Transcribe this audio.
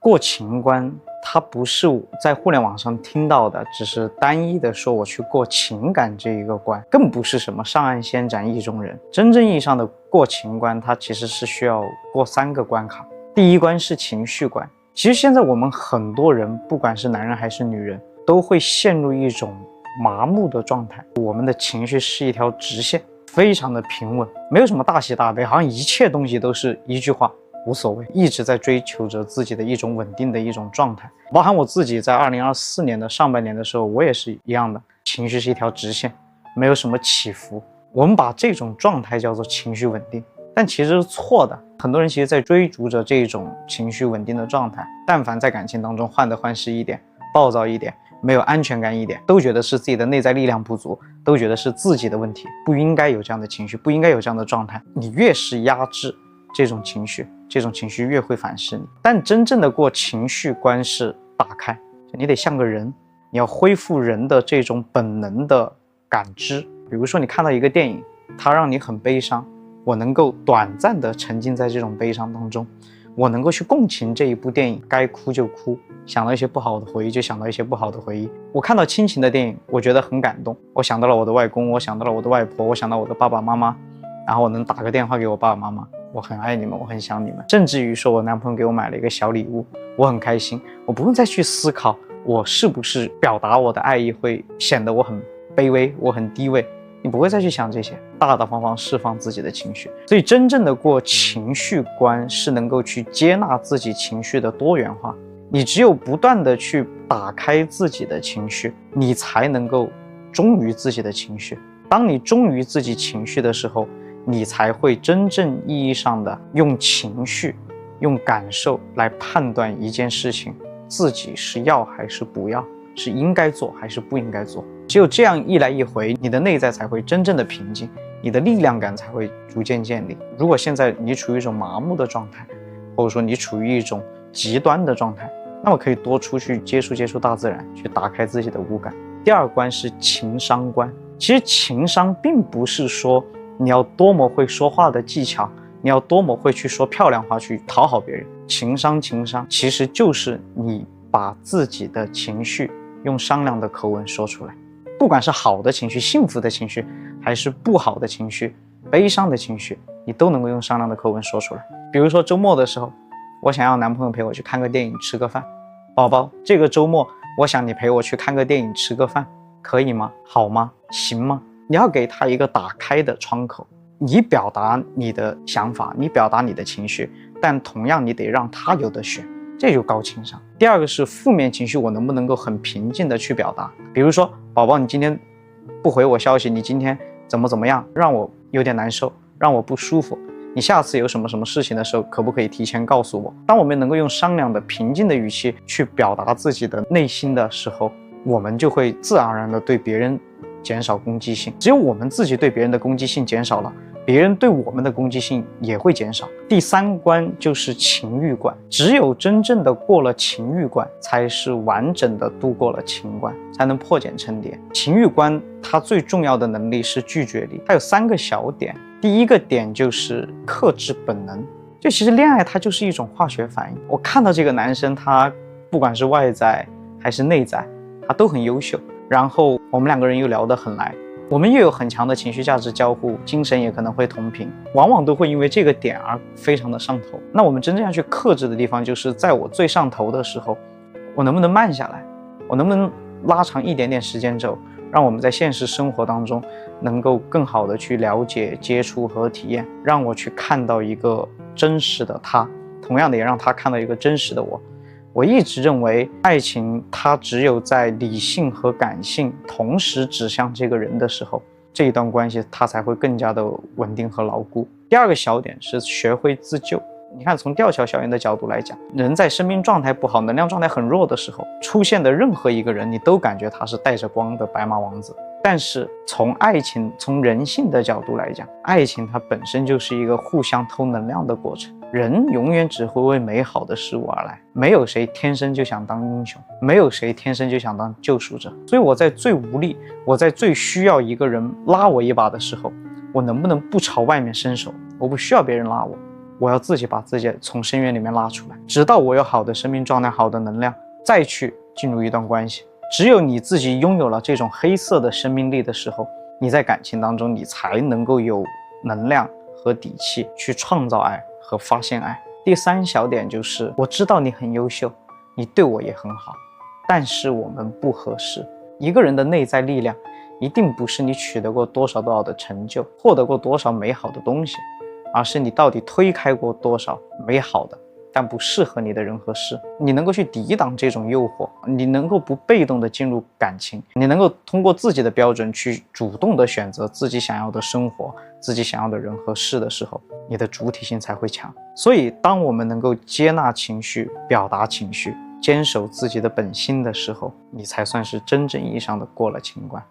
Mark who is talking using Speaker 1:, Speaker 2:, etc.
Speaker 1: 过情关它不是在互联网上听到的，只是单一的说我去过情感这一个关，更不是什么上岸先斩意中人。真正意义上的过情关，它其实是需要过3个关卡。第一关是情绪关。其实现在我们很多人，不管是男人还是女人，都会陷入一种麻木的状态。我们的情绪是一条直线，非常的平稳，没有什么大喜大悲，好像一切东西都是一句话无所谓，一直在追求着自己的一种稳定的一种状态。包含我自己在2024年的上半年的时候，我也是一样的，情绪是一条直线，没有什么起伏。我们把这种状态叫做情绪稳定，但其实是错的。很多人其实在追逐着这种情绪稳定的状态，但凡在感情当中患得患失一点，暴躁一点，没有安全感一点，都觉得是自己的内在力量不足，都觉得是自己的问题，不应该有这样的情绪，不应该有这样的状态。你越是压制这种情绪越会反噬你。但真正的过情绪关是打开，你得像个人，你要恢复人的这种本能的感知。比如说你看到一个电影，它让你很悲伤，我能够短暂的沉浸在这种悲伤当中，我能够去共情这一部电影，该哭就哭，想到一些不好的回忆就想到一些不好的回忆。我看到亲情的电影，我觉得很感动，我想到了我的外公，我想到了我的外婆，我想到我的爸爸妈妈，然后我能打个电话给我爸爸妈妈，我很爱你们，我很想你们。甚至于说我男朋友给我买了一个小礼物，我很开心，我不用再去思考我是不是表达我的爱意会显得我很卑微，我很低位，你不会再去想这些，大大方方释放自己的情绪。所以真正的过情绪关是能够去接纳自己情绪的多元化。你只有不断的去打开自己的情绪，你才能够忠于自己的情绪。当你忠于自己情绪的时候，你才会真正意义上的用情绪用感受来判断一件事情自己是要还是不要，是应该做还是不应该做。只有这样一来一回，你的内在才会真正的平静，你的力量感才会逐渐建立。如果现在你处于一种麻木的状态，或者说你处于一种极端的状态，那么可以多出去接触大自然，去打开自己的五感。第二关是情商关。其实情商并不是说你要多么会说话的技巧，你要多么会去说漂亮话去讨好别人。情商其实就是你把自己的情绪用商量的口吻说出来，不管是好的情绪、幸福的情绪，还是不好的情绪、悲伤的情绪，你都能够用商量的口吻说出来。比如说周末的时候，我想要男朋友陪我去看个电影吃个饭，宝宝，这个周末我想你陪我去看个电影吃个饭，可以吗？好吗？行吗？你要给他一个打开的窗口，你表达你的想法，你表达你的情绪，但同样你得让他有的选，这就高情商。第二个是负面情绪，我能不能够很平静的去表达。比如说宝宝，你今天不回我消息，你今天怎么样，让我有点难受，让我不舒服，你下次有什么事情的时候，可不可以提前告诉我？当我们能够用商量的平静的语气去表达自己的内心的时候，我们就会自然而然的对别人减少攻击性。只有我们自己对别人的攻击性减少了，别人对我们的攻击性也会减少。第三关就是情欲关。只有真正的过了情欲关，才是完整的度过了情关，才能破茧成蝶。情欲关它最重要的能力是拒绝力，它有3个小点。第一个点就是克制本能。就其实恋爱它就是一种化学反应。我看到这个男生，他不管是外在还是内在，他都很优秀，然后我们2个人又聊得很来，我们又有很强的情绪价值交互，精神也可能会同频，往往都会因为这个点而非常的上头。那我们真正要去克制的地方，就是在我最上头的时候，我能不能慢下来，我能不能拉长一点点时间轴，让我们在现实生活当中能够更好的去了解、接触和体验，让我去看到一个真实的他，同样的也让他看到一个真实的我。我一直认为爱情它只有在理性和感性同时指向这个人的时候，这一段关系它才会更加的稳定和牢固。第二个小点是学会自救。你看，从吊桥效应的角度来讲，人在生命状态不好、能量状态很弱的时候，出现的任何一个人，你都感觉他是带着光的白马王子。但是从爱情、从人性的角度来讲，爱情它本身就是一个互相偷能量的过程。人永远只会为美好的事物而来，没有谁天生就想当英雄，没有谁天生就想当救赎者。所以我在最无力，我在最需要一个人拉我一把的时候，我能不能不朝外面伸手？我不需要别人拉我，我要自己把自己从深渊里面拉出来，直到我有好的生命状态、好的能量，再去进入一段关系。只有你自己拥有了这种黑色的生命力的时候，你在感情当中，你才能够有能量和底气去创造爱和发现爱。第3小点就是，我知道你很优秀，你对我也很好，但是我们不合适。一个人的内在力量一定不是你取得过多少的成就，获得过多少美好的东西，而是你到底推开过多少美好的但不适合你的人和事。你能够去抵挡这种诱惑，你能够不被动的进入感情，你能够通过自己的标准去主动的选择自己想要的生活，自己想要的人和事的时候，你的主体性才会强。所以当我们能够接纳情绪，表达情绪，坚守自己的本心的时候，你才算是真正意义上的过了情关。